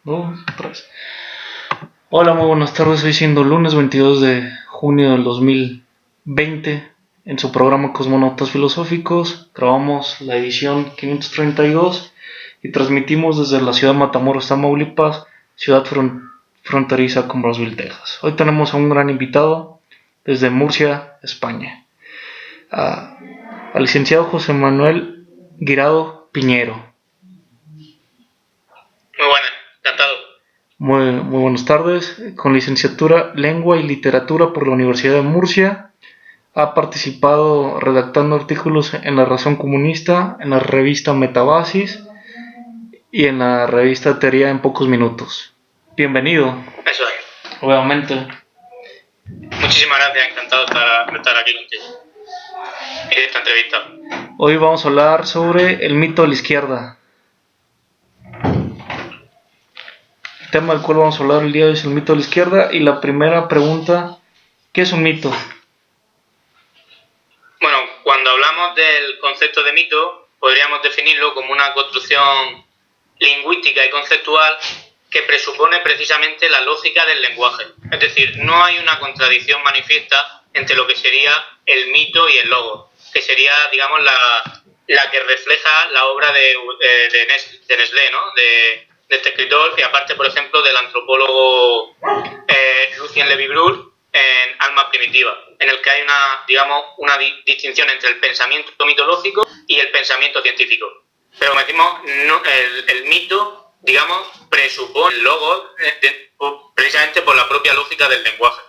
Dos, tres. Hola, muy buenas tardes. Hoy siendo lunes 22 de junio del 2020, en su programa Cosmonautas Filosóficos, grabamos la edición 532 y transmitimos desde la ciudad de Matamoros, Tamaulipas, ciudad fronteriza con Brownsville, Texas. Hoy tenemos a un gran invitado desde Murcia, España, al licenciado José Manuel Guirado Piñero. Muy buenas, encantado. Muy buenas tardes. Con licenciatura Lengua y Literatura por la Universidad de Murcia. Ha participado redactando artículos en La Razón Comunista, en la revista Metabasis y en la revista Teoría en Pocos Minutos. Bienvenido. Eso es. Obviamente. Muchísimas gracias, encantado de estar aquí contigo y de esta entrevista. Hoy vamos a hablar sobre el mito de la izquierda. El tema del cual vamos a hablar el día de hoy es el mito de la izquierda. Y la primera pregunta, ¿qué es un mito? Bueno, cuando hablamos del concepto de mito, podríamos definirlo como una construcción lingüística y conceptual que presupone precisamente la lógica del lenguaje. Es decir, no hay una contradicción manifiesta entre lo que sería el mito y el logos, que sería, digamos, la que refleja la obra de Nestlé, ¿no? De este escritor, y aparte, por ejemplo, del antropólogo Lucien Levy-Bruhl en Alma Primitiva, en el que hay una distinción entre el pensamiento mitológico y el pensamiento científico. Pero como decimos, no, el mito, digamos, presupone el logos precisamente por la propia lógica del lenguaje.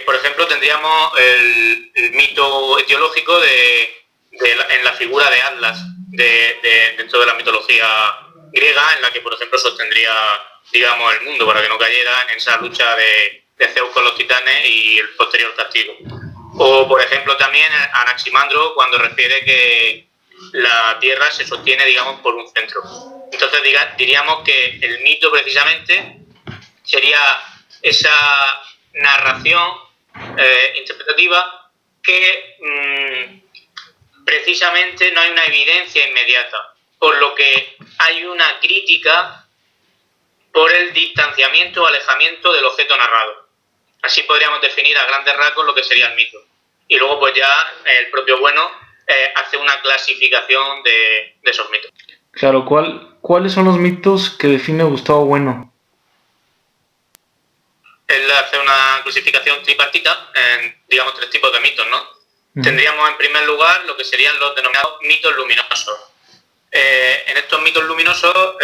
Por ejemplo, tendríamos el mito etiológico en la figura de Atlas dentro de la mitología griega, en la que, por ejemplo, sostendría, digamos, el mundo para que no cayera en esa lucha de Zeus con los titanes y el posterior castigo. O, por ejemplo, también Anaximandro, cuando refiere que la Tierra se sostiene, digamos, por un centro. Entonces, diríamos que el mito, precisamente, sería esa narración interpretativa que precisamente no hay una evidencia inmediata, por lo que hay una crítica por el distanciamiento o alejamiento del objeto narrado. Así podríamos definir a grandes rasgos lo que sería el mito. Y luego pues ya el propio Bueno hace una clasificación de esos mitos. Claro, ¿cuáles son los mitos que define Gustavo Bueno? Él hace una clasificación tripartita en, digamos, tres tipos de mitos, ¿no? Tendríamos en primer lugar lo que serían los denominados mitos luminosos. En estos mitos luminosos,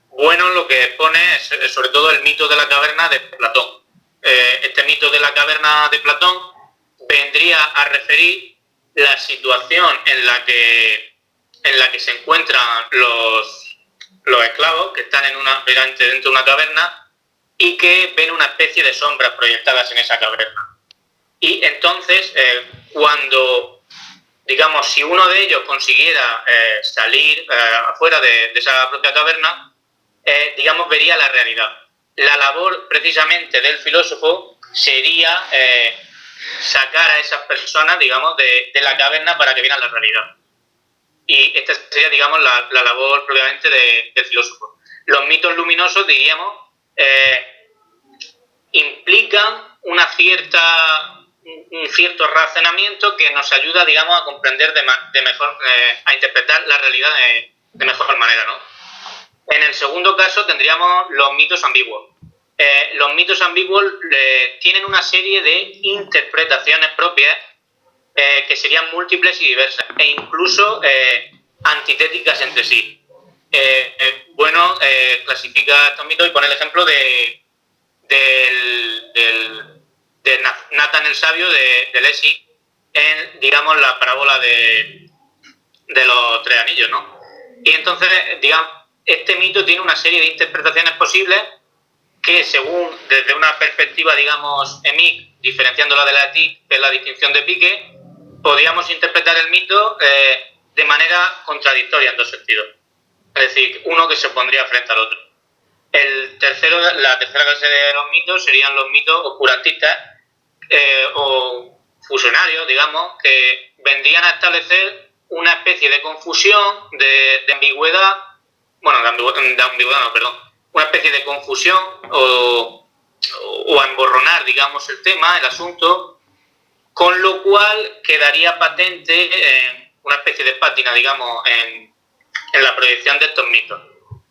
Bueno lo que expone es sobre todo el mito de la caverna de Platón. Este mito de la caverna de Platón vendría a referir la situación en la que se encuentran los esclavos que están dentro de una caverna y que ven una especie de sombras proyectadas en esa caverna. Y entonces, cuando, digamos, si uno de ellos consiguiera salir afuera de esa propia caverna, digamos, vería la realidad. La labor, precisamente, del filósofo sería sacar a esas personas, digamos, de la caverna para que vieran la realidad. Y esta sería, digamos, la labor propiamente del filósofo. Los mitos luminosos, diríamos, implican un cierto razonamiento que nos ayuda, digamos, a comprender de mejor, a interpretar la realidad de mejor manera, ¿no? En el segundo caso tendríamos los mitos ambiguos. Los mitos ambiguos tienen una serie de interpretaciones propias que serían múltiples y diversas e incluso antitéticas entre sí. Bueno, clasifica estos mitos y pone el ejemplo de Nathan el Sabio de Lessig en, digamos, la parábola de los tres anillos, ¿no? Y entonces, digamos, este mito tiene una serie de interpretaciones posibles que, según desde una perspectiva, digamos, EMIC, diferenciándola de la TIC, que es la distinción de Pique, podríamos interpretar el mito de manera contradictoria en dos sentidos. Es decir, uno que se opondría frente al otro. La tercera clase de los mitos serían los mitos oscurantistas o fusionarios, digamos, que vendrían a establecer una especie de confusión, de ambigüedad bueno, de ambigüedad, no, perdón, una especie de confusión o a emborronar, digamos, el tema, el asunto, con lo cual quedaría patente una especie de pátina, digamos, en la proyección de estos mitos.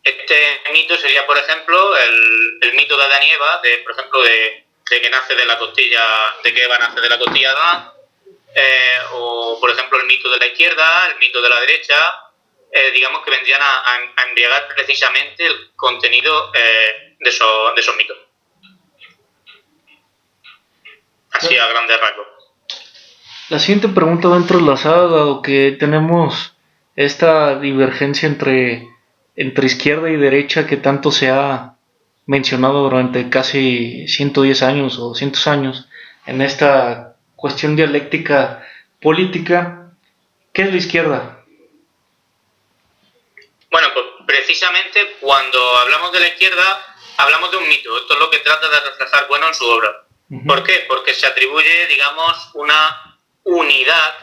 Este mito sería, por ejemplo, el mito de Adán y Eva, por ejemplo, de que nace de la costilla, de que Eva nace de la costilla de Adán, o, por ejemplo, el mito de la izquierda, el mito de la derecha, digamos que vendrían a embriagar precisamente el contenido de esos mitos. Así a grandes rasgos. La siguiente pregunta va entrelazada, dado que tenemos esta divergencia entre izquierda y derecha que tanto se ha mencionado durante casi 110 años o 200 años en esta cuestión dialéctica política. ¿Qué es la izquierda? Bueno, pues precisamente cuando hablamos de la izquierda hablamos de un mito. Esto es lo que trata de reflejar Bueno en su obra. ¿Por qué? Porque se atribuye, digamos, una unidad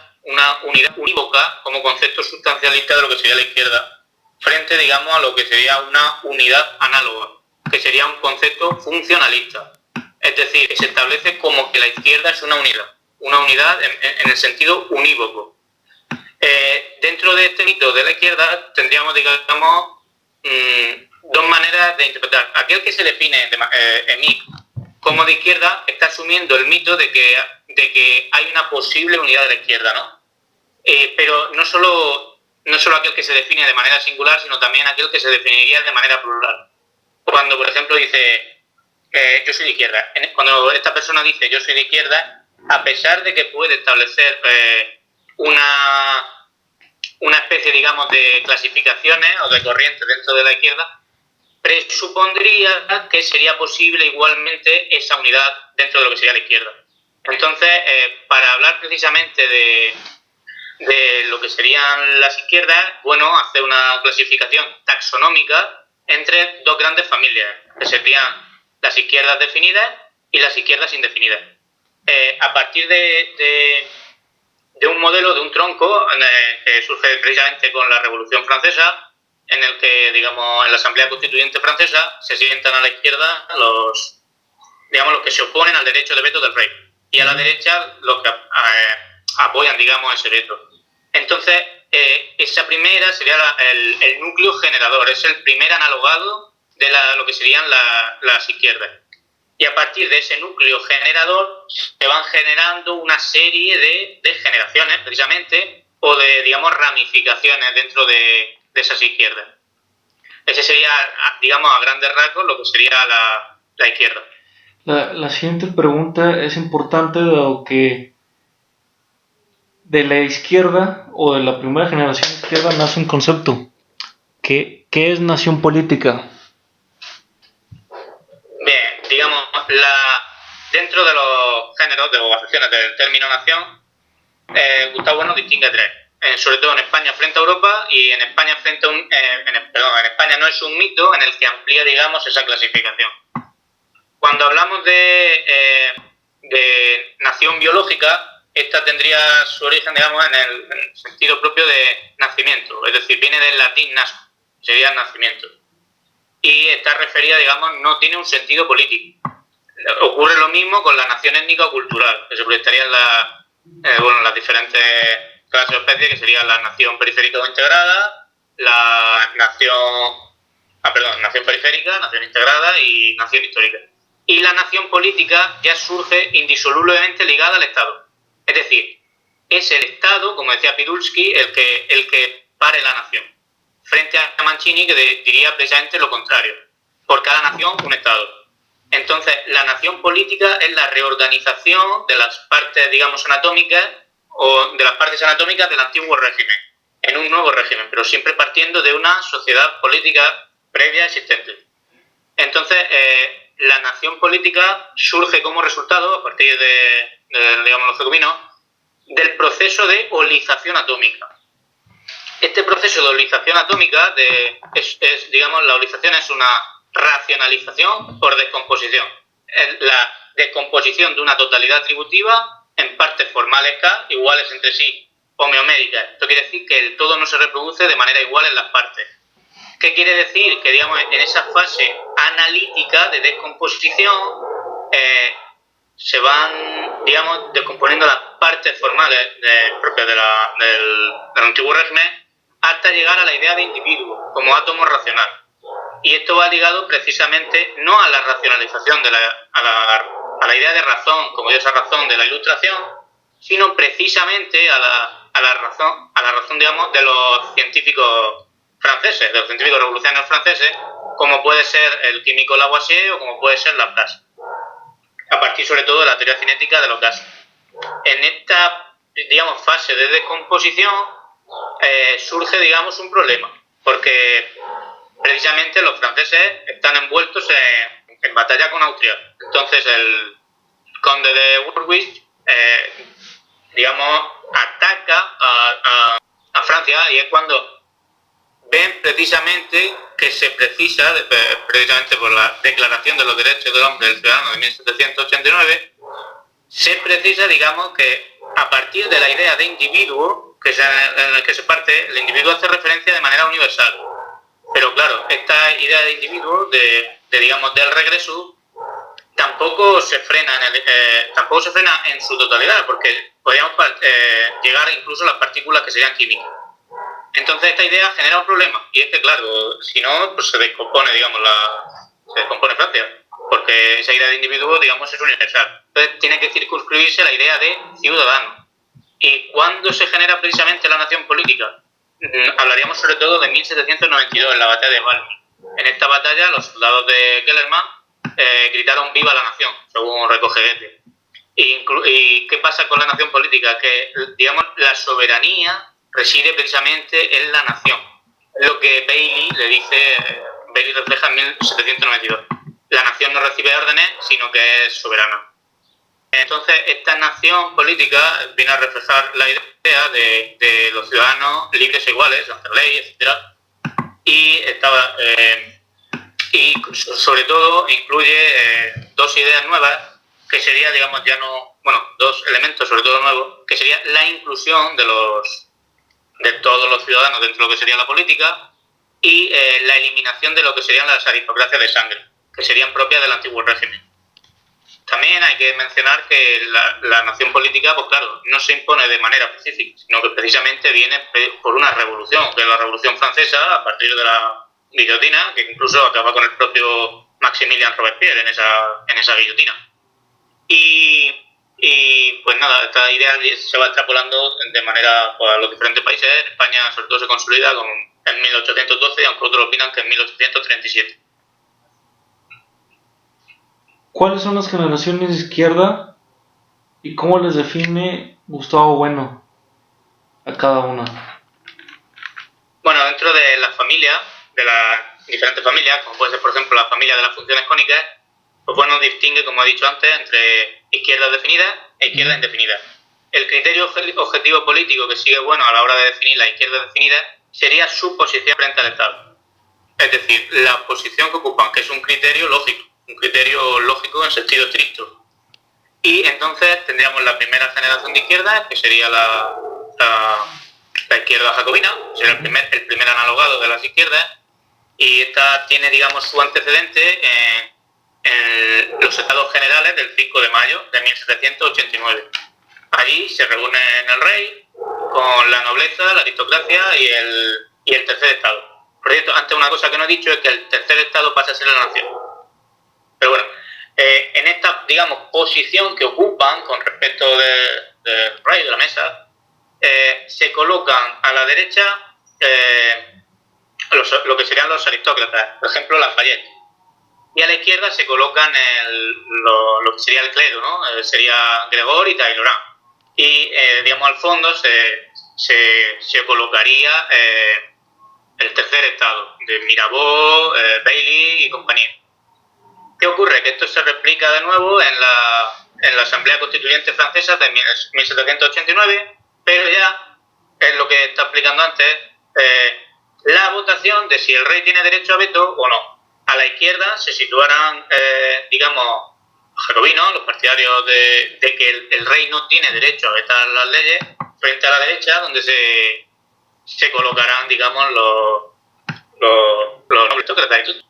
unívoca como concepto sustancialista de lo que sería la izquierda, frente, digamos, a lo que sería una unidad análoga, que sería un concepto funcionalista. Es decir, que se establece como que la izquierda es una unidad en el sentido unívoco. Dentro de este mito de la izquierda tendríamos, digamos, dos maneras de interpretar. Aquel que se define EMIC como de izquierda está asumiendo el mito de que hay una posible unidad de la izquierda, ¿no? Pero no solo aquel que se define de manera singular, sino también aquel que se definiría de manera plural. Cuando, por ejemplo, dice yo soy de izquierda, cuando esta persona dice yo soy de izquierda, a pesar de que puede establecer una especie, digamos, de clasificaciones o de corrientes dentro de la izquierda, presupondría que sería posible igualmente esa unidad dentro de lo que sería la izquierda. Entonces, para hablar precisamente de lo que serían las izquierdas, bueno, hace una clasificación taxonómica entre dos grandes familias, que serían las izquierdas definidas y las izquierdas indefinidas. A partir de un modelo, de un tronco, que surge precisamente con la Revolución Francesa, en el que, digamos, en la Asamblea Constituyente Francesa se sientan a la izquierda los que se oponen al derecho de veto del rey, y a la derecha los que apoyan, digamos, ese veto. Entonces, esa primera sería el núcleo generador, es el primer analogado de lo que serían las izquierdas. Y a partir de ese núcleo generador se van generando una serie de generaciones, precisamente, o de, digamos, ramificaciones dentro de esas izquierdas. Ese sería, digamos, a grandes rasgos lo que sería la izquierda. La siguiente pregunta es importante, dado que de la izquierda o de la primera generación de izquierda nace un concepto. ¿Qué es nación política? Bien, digamos, dentro de los géneros o acepciones del término nación, Gustavo Bueno distingue tres. Sobre todo en España frente a Europa, y en España en España no es un mito en el que amplía, digamos, esa clasificación. Cuando hablamos de nación biológica, esta tendría su origen, digamos, en el sentido propio de nacimiento, es decir, viene del latín nasco, sería nacimiento, y está referida, digamos, no tiene un sentido político. Ocurre lo mismo con la nación étnica o cultural, que se proyectaría en las diferentes clases o especies, que sería la nación periférica o integrada, nación periférica, nación integrada y nación histórica. Y la nación política ya surge indisolublemente ligada al Estado. Es decir, es el Estado, como decía Pidulski, el que pare la nación. Frente a Mancini, que diría precisamente lo contrario. Por cada nación, un Estado. Entonces, la nación política es la reorganización de las partes, digamos, anatómicas, o de las partes anatómicas del antiguo régimen, en un nuevo régimen, pero siempre partiendo de una sociedad política previa existente. Entonces, la nación política surge como resultado, a partir digamos, los jacobinos, del proceso de olización atómica. Este proceso de olización atómica, digamos, la olización es una racionalización por descomposición. Es la descomposición de una totalidad atributiva en partes formales K iguales entre sí, homeométricas. Esto quiere decir que el todo no se reproduce de manera igual en las partes. ¿Qué quiere decir? Que, digamos, en esa fase analítica de descomposición se van, digamos, descomponiendo las partes formales propias del antiguo régimen hasta llegar a la idea de individuo como átomo racional. Y esto va ligado precisamente no a la racionalización a la idea de razón como diosa razón de la Ilustración, sino precisamente a la razón, digamos, de los científicos franceses, de los científicos revolucionarios franceses, como puede ser el químico Lavoisier o como puede ser Laplace, a partir sobre todo de la teoría cinética de los gases. En esta, digamos, fase de descomposición surge, digamos, un problema, porque precisamente los franceses están envueltos en batalla con Austria. Entonces el conde de Warwick, digamos, ataca a Francia, y es cuando ven precisamente que se precisa, precisamente por la Declaración de los Derechos del Hombre y del Ciudadano de 1789, se precisa, digamos, que a partir de la idea de individuo, que es en el que se parte, el individuo hace referencia de manera universal. Pero claro, esta idea de individuo, digamos, del regreso, tampoco se frena en su totalidad, porque podríamos llegar incluso a las partículas que serían químicas. Entonces esta idea genera un problema, y es que, claro, si no, pues se descompone, digamos, se descompone Francia, porque esa idea de individuo, digamos, es universal. Entonces tiene que circunscribirse la idea de ciudadano. ¿Y cuándo se genera precisamente la nación política? Hablaríamos sobre todo de 1792, en la batalla de Valmy. En esta batalla los soldados de Kellerman gritaron «Viva la nación», según recoge Goethe. ¿Y qué pasa con la nación política? Que, digamos, la soberanía reside precisamente en la nación. Es lo que Bailey refleja en 1792. La nación no recibe órdenes, sino que es soberana. Entonces, esta nación política viene a reflejar la idea de los ciudadanos libres e iguales ante la ley, etc. Y sobre todo incluye dos ideas nuevas, que sería, digamos, dos elementos sobre todo nuevos, que sería la inclusión de todos los ciudadanos dentro de lo que sería la política, y la eliminación de lo que serían las aristocracias de sangre, que serían propias del antiguo régimen. También hay que mencionar que la nación política, pues claro, no se impone de manera pacífica, sino que precisamente viene por una revolución, que es la Revolución Francesa, a partir de la guillotina, que incluso acaba con el propio Maximilien Robespierre en esa guillotina. Y pues nada, esta idea se va extrapolando de manera a los diferentes países. En España sobre todo se consolida en 1812, aunque otros opinan que en 1837. ¿Cuáles son las generaciones de izquierda y cómo les define Gustavo Bueno a cada una? Bueno, dentro de las familias, de las diferentes familias, como puede ser por ejemplo la familia de las funciones cónicas, pues Bueno distingue, como he dicho antes, entre izquierdas definidas e izquierdas indefinidas. El criterio objetivo político que sigue Bueno a la hora de definir la izquierda definida sería su posición frente al Estado. Es decir, la posición que ocupan, que es un criterio lógico en sentido estricto. Y entonces tendríamos la primera generación de izquierdas, que sería la izquierda jacobina, sería el primer analogado de las izquierdas, y esta tiene, digamos, su antecedente en los Estados Generales del 5 de mayo de 1789. Allí se reúnen el rey con la nobleza, la aristocracia y el tercer estado. Por cierto, antes una cosa que no he dicho es que el tercer estado pasa a ser la nación. Pero bueno, en esta, digamos, posición que ocupan con respecto del rey, de la mesa, se colocan a la derecha lo que serían los aristócratas, por ejemplo Lafayette, y a la izquierda se colocan lo que sería el clero, ¿no? Sería Gregor y Talleyrand, y digamos al fondo se colocaría el tercer estado de Mirabeau, Bailey y compañía. ¿Qué ocurre? Que esto se replica de nuevo en la Asamblea Constituyente Francesa de 1789, pero ya es lo que está explicando antes, la votación de si el rey tiene derecho a veto o no. A la izquierda se situarán, digamos, los jacobinos, los partidarios de que el rey no tiene derecho a vetar las leyes, frente a la derecha, donde se colocarán, digamos, los aristócratas y todo.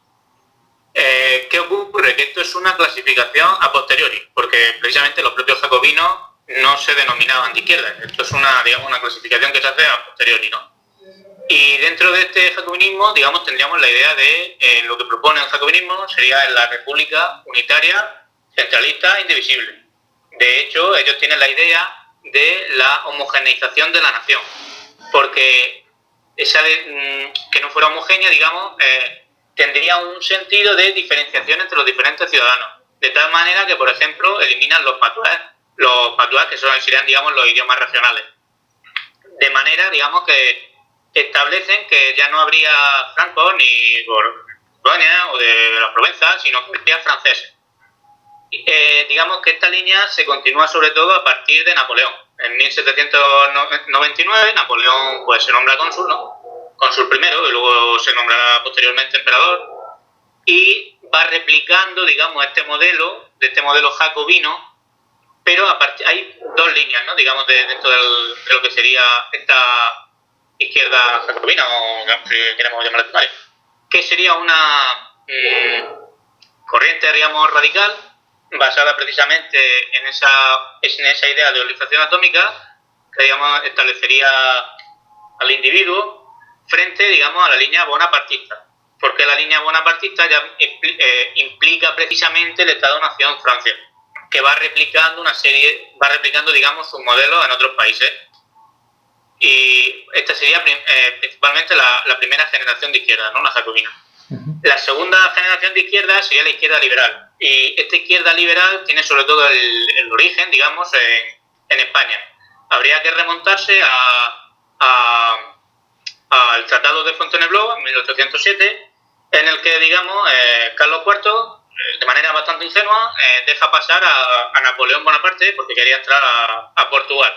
¿Qué ocurre? Que esto es una clasificación a posteriori, porque precisamente los propios jacobinos no se denominaban de izquierda. Esto es una clasificación que se hace a posteriori, ¿no? Y dentro de este jacobinismo, digamos, tendríamos la idea de lo que propone el jacobinismo sería la república unitaria, centralista, indivisible. De hecho, ellos tienen la idea de la homogeneización de la nación, porque esa que no fuera homogénea, digamos, tendría un sentido de diferenciación entre los diferentes ciudadanos, de tal manera que, por ejemplo, eliminan los patuás que serían, digamos, los idiomas regionales, de manera, digamos, que establecen que ya no habría francos ni Borgoña o de la Provenza, sino que habría franceses. Digamos que esta línea se continúa sobre todo a partir de Napoleón. En 1799 Napoleón pues se nombra cónsul, ¿no? Cónsul primero y luego se nombrará posteriormente emperador, y va replicando, digamos, este modelo jacobino, pero hay dos líneas, ¿no? Digamos, dentro de lo que sería esta izquierda jacobina, o si queremos llamarla tal, que sería una corriente, digamos, radical, basada precisamente en esa idea de organización atómica, que, digamos, establecería al individuo frente, digamos, a la línea bonapartista, porque la línea bonapartista ya implica precisamente el Estado-Nación Francia, que va replicando digamos, sus modelos en otros países. Y esta sería principalmente la primera generación de izquierda, ¿no? La jacobina. La segunda generación de izquierda sería la izquierda liberal. Y esta izquierda liberal tiene sobre todo el origen, digamos, en España. Habría que remontarse al Tratado de Fontainebleau en 1807, en el que, digamos, Carlos IV, de manera bastante ingenua, deja pasar a Napoleón Bonaparte porque quería entrar a Portugal.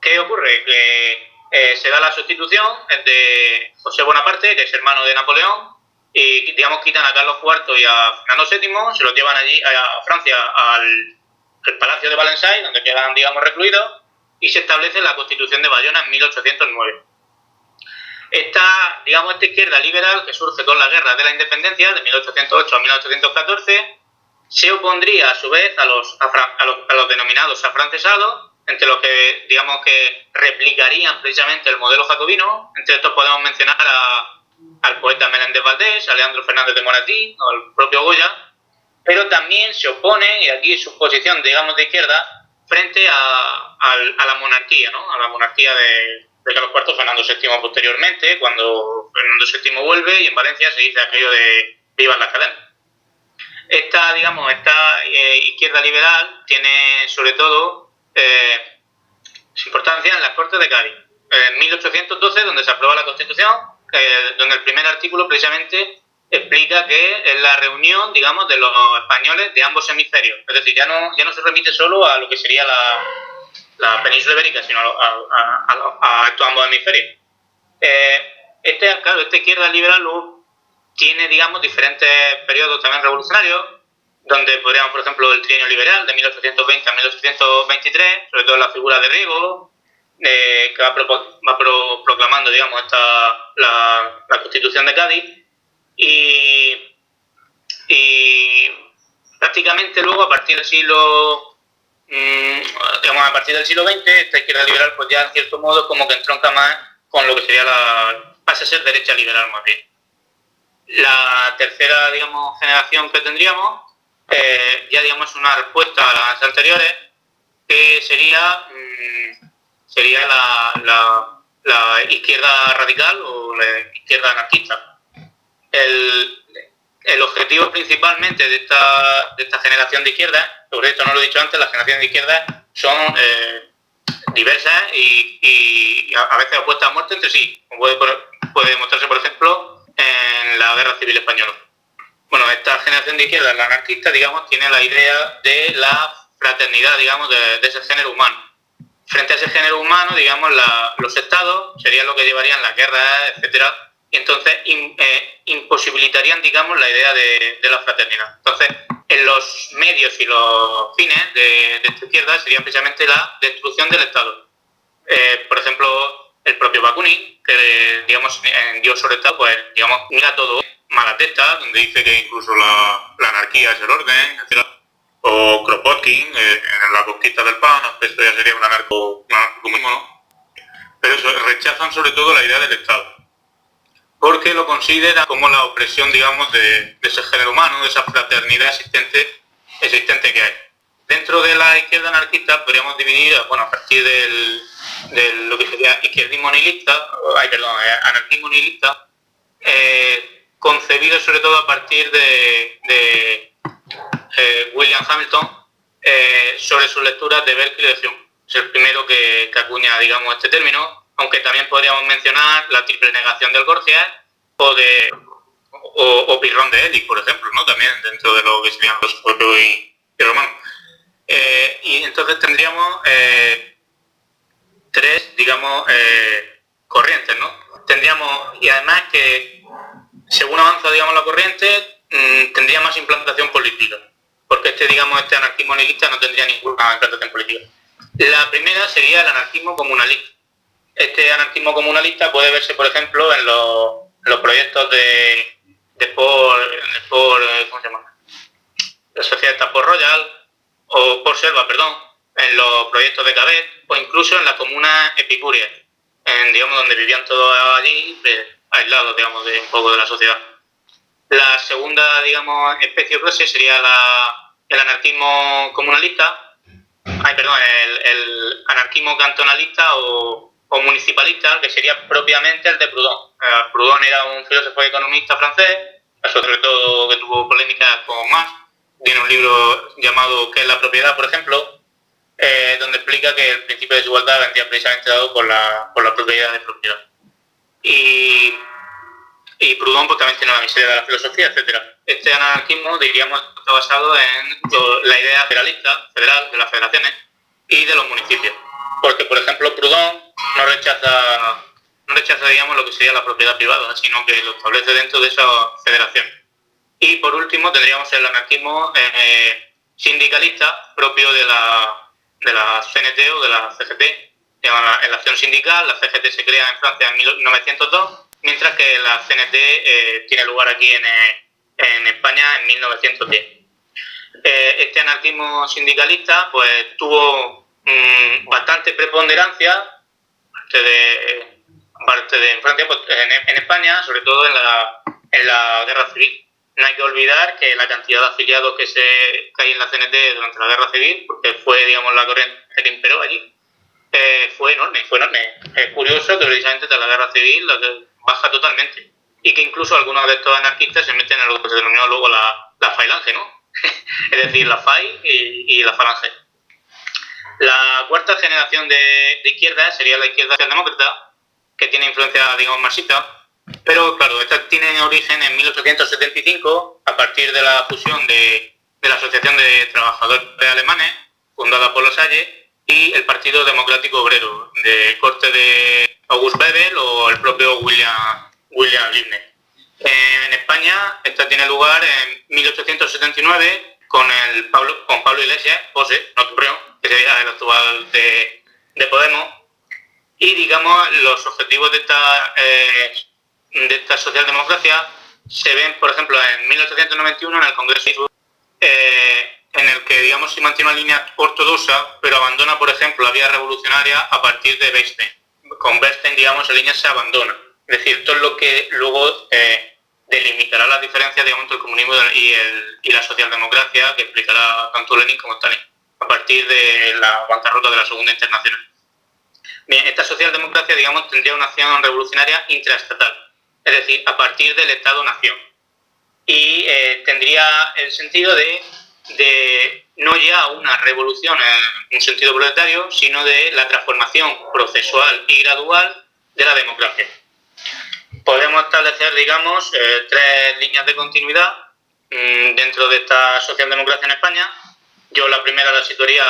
¿Qué ocurre? Que se da la sustitución de José Bonaparte, que es hermano de Napoleón, y, digamos, quitan a Carlos IV y a Fernando VII, se los llevan allí a Francia al Palacio de Valensay, donde quedan, digamos, recluidos, y se establece la Constitución de Bayona en 1809. Esta izquierda liberal, que surge con la Guerra de la Independencia de 1808 a 1814, se opondría a su vez a los denominados afrancesados, entre los que, digamos, que replicarían precisamente el modelo jacobino. Entre estos podemos mencionar al poeta Menéndez Valdés, a Leandro Fernández de Moratín o al propio Goya, pero también se opone, y aquí su posición, digamos, de izquierda, frente a la monarquía, ¿no? A la monarquía de Carlos IV, Fernando VII posteriormente, cuando Fernando VII vuelve, y en Valencia se dice aquello de vivan las cadenas. Esta izquierda liberal tiene sobre todo su importancia en las Cortes de Cádiz. En 1812, donde se aprueba la Constitución, donde el primer artículo precisamente explica que es la reunión, digamos, de los españoles de ambos hemisferios. Es decir, ya no se remite solo a lo que sería la península ibérica, sino a estos ambos hemisferios. Esta izquierda liberal tiene, digamos, diferentes periodos también revolucionarios, donde podríamos, por ejemplo, el trienio liberal de 1820 a 1823, sobre todo la figura de Riego, que va proclamando, digamos, la Constitución de Cádiz, y prácticamente luego, a partir del siglo XX, esta izquierda liberal, pues ya en cierto modo como que entronca más con lo que sería pasa a ser derecha liberal más bien. La tercera, digamos, generación que tendríamos, ya, digamos, una respuesta a las anteriores, que sería la izquierda radical o la izquierda anarquista. El objetivo principalmente de esta generación de izquierda, sobre esto no lo he dicho antes, las generaciones de izquierda son diversas y a veces opuestas a muerte entre sí, como puede demostrarse, por ejemplo, en la Guerra Civil Española. Bueno, esta generación de izquierda, la anarquista, digamos, tiene la idea de la fraternidad, digamos, de ese género humano. Frente a ese género humano, digamos, los estados serían lo que llevarían las guerras, etcétera, y entonces imposibilitarían, digamos, la idea de la fraternidad. Entonces, en los medios y los fines de esta izquierda serían precisamente la destrucción del Estado. Por ejemplo, el propio Bakunin, que digamos en Dios sobre Estado, pues digamos mira todo Malatesta, donde dice que incluso la anarquía es el orden, etc. O Kropotkin en la conquista del pan, esto ya sería un anarcocomunismo, ¿no? Pero eso, rechazan sobre todo la idea del Estado, porque lo consideran como la opresión, digamos, de ese género humano, de esa fraternidad existente que hay. Dentro de la izquierda anarquista podríamos dividir, bueno, a partir de lo que sería izquierdismo nihilista, anarquismo nihilista, concebido sobre todo a partir de William Hamilton, sobre sus lecturas de Berkeley y de Hume. Es el primero que acuña, digamos, este término, aunque también podríamos mencionar la triple negación del Gorgias o Pirrón de Elich, por ejemplo, ¿no? También dentro de lo que serían los pueblos y romanos. Y entonces tendríamos tres, digamos, corrientes, ¿no? Tendríamos, y además que según avanza, digamos, la corriente, tendría más implantación política, porque este anarquismo nihilista no tendría ninguna implantación política. La primera sería el anarquismo comunalista. Este anarquismo comunalista puede verse, por ejemplo, en los proyectos de ¿cómo se llama? La sociedad está por Royal, o por Selva, perdón, en los proyectos de Cabet, o incluso en las comunas epicúreas, digamos, donde vivían todos allí, aislados, digamos, de un poco de la sociedad. La segunda, digamos, especie o clase sería el anarquismo comunalista, el anarquismo cantonalista o municipalista, que sería propiamente el de Proudhon. Proudhon era un filósofo y economista francés, sobre todo que tuvo polémicas con Marx. Tiene un libro llamado ¿Qué es la propiedad?, por ejemplo, donde explica que el principio de desigualdad vendría precisamente dado por la propiedad de propiedad. Y Proudhon pues, también tiene la miseria de la filosofía, etc. Este anarquismo, diríamos, está basado en la idea federal de las federaciones y de los municipios. Porque, por ejemplo, Proudhon no rechaza, digamos, lo que sería la propiedad privada, sino que lo establece dentro de esa federación. Y, por último, tendríamos el anarquismo sindicalista propio de la CNT o de la CGT. En la acción sindical, la CGT se crea en Francia en 1902, mientras que la CNT tiene lugar aquí en España en 1910. Este anarquismo sindicalista pues tuvo bastante preponderancia, aparte de en Francia, pues, en España, sobre todo en la guerra civil. No hay que olvidar que la cantidad de afiliados que hay en la CNT durante la guerra civil, porque fue, digamos, la corriente que imperó allí, fue enorme. Es curioso que precisamente tras la guerra civil baja totalmente, y que incluso algunos de estos anarquistas se meten en lo que se denominó luego la falange, ¿no? Es decir, la FAI y la falange. La cuarta generación de izquierda sería la izquierda socialdemócrata, que tiene influencia, digamos, marxista, pero claro, esta tiene origen en 1875 a partir de la fusión de la Asociación de Trabajadores Alemanes, fundada por los Salle, y el Partido Democrático Obrero, de corte de August Bebel o el propio William Liebknecht. En España, esta tiene lugar en 1879 con Pablo Iglesias, José, no creo, que sería el actual de Podemos, y digamos los objetivos de esta socialdemocracia se ven, por ejemplo, en 1891 en el Congreso, en el que, digamos, se mantiene una línea ortodoxa, pero abandona, por ejemplo, la vía revolucionaria a partir de Bernstein. Con Bernstein, digamos, la línea se abandona. Es decir, esto es lo que luego delimitará las diferencias, digamos, entre el comunismo y la socialdemocracia, que explicará tanto Lenin como Stalin, a partir de la bancarrota de la Segunda Internacional. Bien, esta socialdemocracia, digamos, tendría una acción revolucionaria intraestatal, es decir, a partir del Estado-Nación. Y tendría el sentido de no ya una revolución en un sentido proletario, sino de la transformación procesual y gradual de la democracia. Podemos establecer, digamos, tres líneas de continuidad dentro de esta socialdemocracia en España. Yo la primera la situaría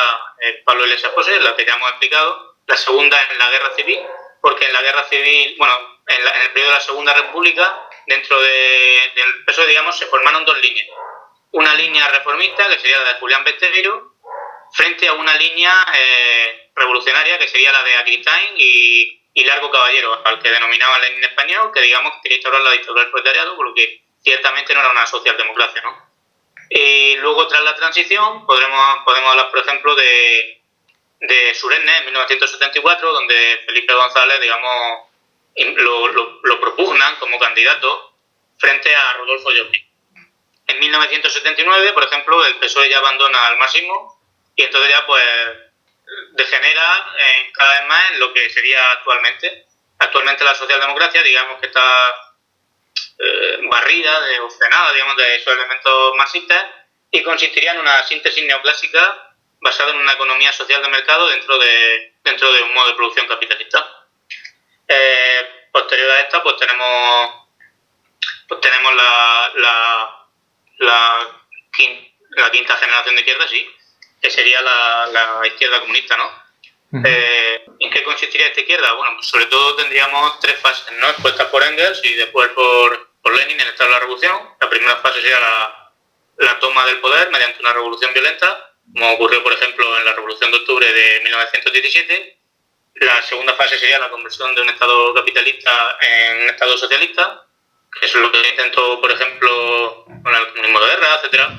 Pablo Iglesias José, la que ya hemos explicado. La segunda en la guerra civil, porque en la guerra civil, bueno, en el periodo de la Segunda República, dentro del PSOE, digamos, se formaron dos líneas. Una línea reformista, que sería la de Julián Besteiro, frente a una línea revolucionaria, que sería la de Aquitaine y y largo caballero, al que denominaban Lenin español, que digamos que quería instaurar la dictadura del proletariado, por lo que ciertamente no era una socialdemocracia, ¿no? Y luego, tras la transición, podemos hablar, por ejemplo, de Suresnes en 1974, donde Felipe González, digamos, lo propugnan como candidato frente a Rodolfo Llopis. En 1979, por ejemplo, el PSOE ya abandona el marxismo y entonces ya pues degenera cada vez más en lo que sería actualmente. Actualmente la socialdemocracia, digamos que está barrida, o frenada, digamos, de esos elementos marxistas y consistiría en una síntesis neoclásica basada en una economía social de mercado dentro de un modo de producción capitalista. Posterior a esta, pues tenemos la quinta generación de izquierda, sí, que sería la izquierda comunista, ¿no? Uh-huh. ¿En qué consistiría esta izquierda? Bueno, pues sobre todo tendríamos tres fases, ¿no? Expuestas por Engels y después por Lenin en el estado de la revolución. La primera fase sería la toma del poder mediante una revolución violenta, como ocurrió, por ejemplo, en la Revolución de Octubre de 1917. La segunda fase sería la conversión de un estado capitalista en un estado socialista, que es lo que intentó, por ejemplo, con el comunismo de guerra, etcétera.